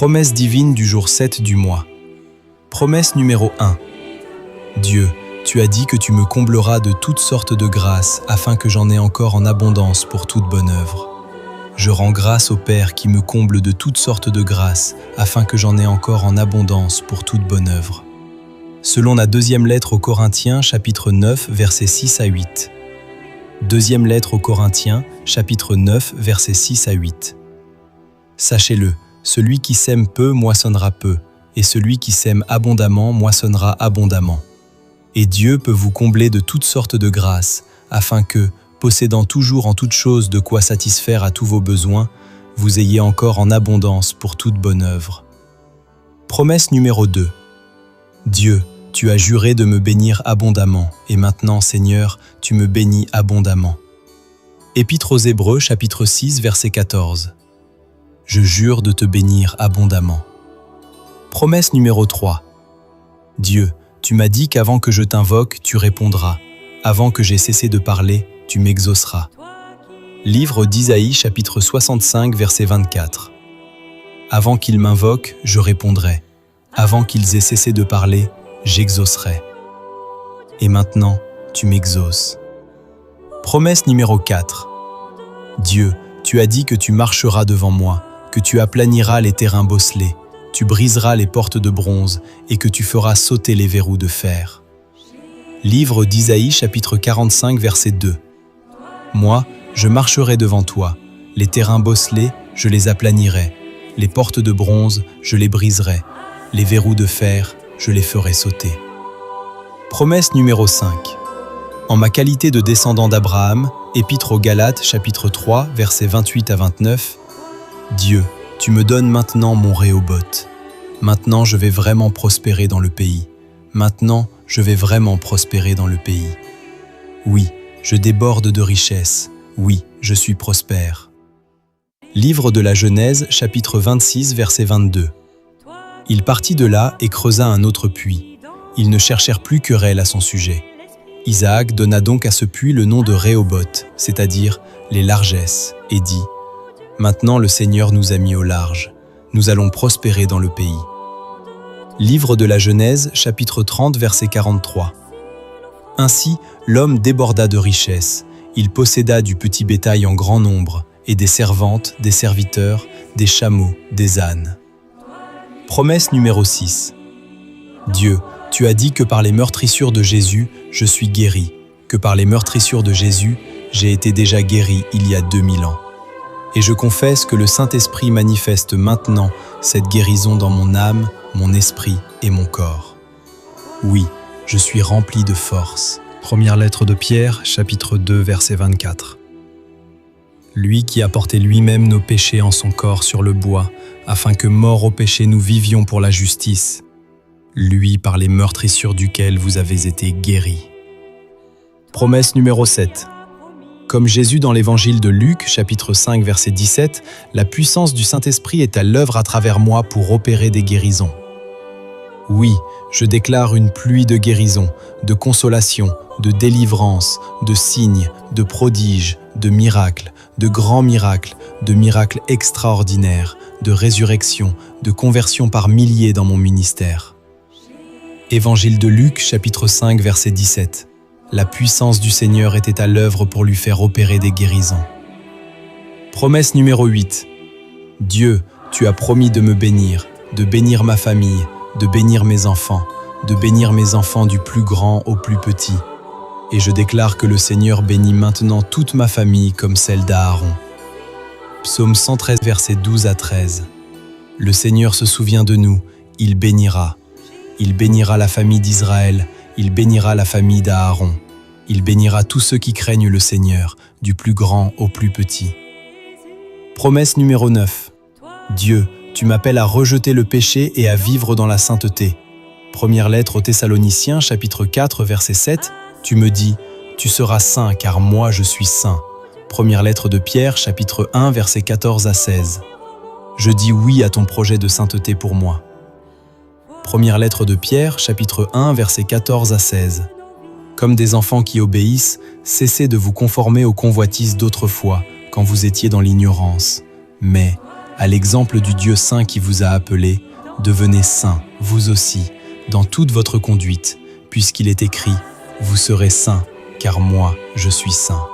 Promesse divine du jour 7 du mois. Promesse numéro 1. Dieu, tu as dit que tu me combleras de toutes sortes de grâces afin que j'en ai encore en abondance pour toute bonne œuvre. Je rends grâce au Père qui me comble de toutes sortes de grâces afin que j'en ai encore en abondance pour toute bonne œuvre. Selon la deuxième lettre aux Corinthiens, chapitre 9, versets 6 à 8. Deuxième lettre aux Corinthiens, chapitre 9, versets 6 à 8. Sachez-le, celui qui sème peu moissonnera peu, et celui qui sème abondamment moissonnera abondamment. Et Dieu peut vous combler de toutes sortes de grâces, afin que, possédant toujours en toutes choses de quoi satisfaire à tous vos besoins, vous ayez encore en abondance pour toute bonne œuvre. Promesse numéro 2. Dieu, tu as juré de me bénir abondamment, et maintenant, Seigneur, tu me bénis abondamment. Épître aux Hébreux, chapitre 6, verset 14. Je jure de te bénir abondamment. Promesse numéro 3. Dieu, tu m'as dit qu'avant que je t'invoque, tu répondras. Avant que j'aie cessé de parler, tu m'exauceras. Livre d'Isaïe, chapitre 65, verset 24. Avant qu'ils m'invoquent, je répondrai. Avant qu'ils aient cessé de parler, j'exaucerai. Et maintenant, tu m'exauces. Promesse numéro 4. Dieu, tu as dit que tu marcheras devant moi, que tu aplaniras les terrains bosselés, tu briseras les portes de bronze et que tu feras sauter les verrous de fer. Livre d'Isaïe, chapitre 45, verset 2. Moi, je marcherai devant toi, les terrains bosselés, je les aplanirai, les portes de bronze, je les briserai, les verrous de fer, je les ferai sauter. Promesse numéro 5. En ma qualité de descendant d'Abraham, Épître aux Galates, chapitre 3, versets 28 à 29, Dieu, tu me donnes maintenant mon Rehoboth. Maintenant, je vais vraiment prospérer dans le pays. Maintenant, je vais vraiment prospérer dans le pays. Oui, je déborde de richesses. Oui, je suis prospère. Livre de la Genèse, chapitre 26, verset 22. Il partit de là et creusa un autre puits. Ils ne cherchèrent plus querelle à son sujet. Isaac donna donc à ce puits le nom de Rehoboth, c'est-à-dire les largesses, et dit « Maintenant le Seigneur nous a mis au large, nous allons prospérer dans le pays. » Livre de la Genèse, chapitre 30, verset 43. Ainsi, l'homme déborda de richesses, il posséda du petit bétail en grand nombre, et des servantes, des serviteurs, des chameaux, des ânes. Promesse numéro 6. Dieu, tu as dit que par les meurtrissures de Jésus, je suis guéri, que par les meurtrissures de Jésus, j'ai été déjà guéri il y a 2000 ans. Et je confesse que le Saint-Esprit manifeste maintenant cette guérison dans mon âme, mon esprit et mon corps. Oui, je suis rempli de force. Première lettre de Pierre, chapitre 2, verset 24. Lui qui a porté lui-même nos péchés en son corps sur le bois, afin que, morts au péché, nous vivions pour la justice. Lui par les meurtrissures duquel vous avez été guéris. Promesse numéro 7. Comme Jésus dans l'évangile de Luc, chapitre 5, verset 17, la puissance du Saint-Esprit est à l'œuvre à travers moi pour opérer des guérisons. Oui, je déclare une pluie de guérison, de consolation, de délivrance, de signes, de prodiges, de miracles, de grands miracles, de miracles extraordinaires, de résurrection, de conversion par milliers dans mon ministère. Évangile de Luc, chapitre 5, verset 17. La puissance du Seigneur était à l'œuvre pour lui faire opérer des guérisons. Promesse numéro 8. Dieu, tu as promis de me bénir, de bénir ma famille, de bénir mes enfants, de bénir mes enfants du plus grand au plus petit. Et je déclare que le Seigneur bénit maintenant toute ma famille comme celle d'Aaron. Psaume 113, versets 12 à 13. Le Seigneur se souvient de nous, il bénira. Il bénira la famille d'Israël, il bénira la famille d'Aaron. Il bénira tous ceux qui craignent le Seigneur, du plus grand au plus petit. Promesse numéro 9. Dieu, tu m'appelles à rejeter le péché et à vivre dans la sainteté. Première lettre aux Thessaloniciens, chapitre 4, verset 7. Tu me dis, tu seras saint car moi je suis saint. Première lettre de Pierre, chapitre 1, verset 14 à 16. Je dis oui à ton projet de sainteté pour moi. Première lettre de Pierre, chapitre 1, versets 14 à 16. Comme des enfants qui obéissent, cessez de vous conformer aux convoitises d'autrefois, quand vous étiez dans l'ignorance. Mais, À l'exemple du Dieu saint qui vous a appelé, devenez saints, vous aussi, dans toute votre conduite, puisqu'il est écrit « Vous serez saints, car moi, je suis saint ».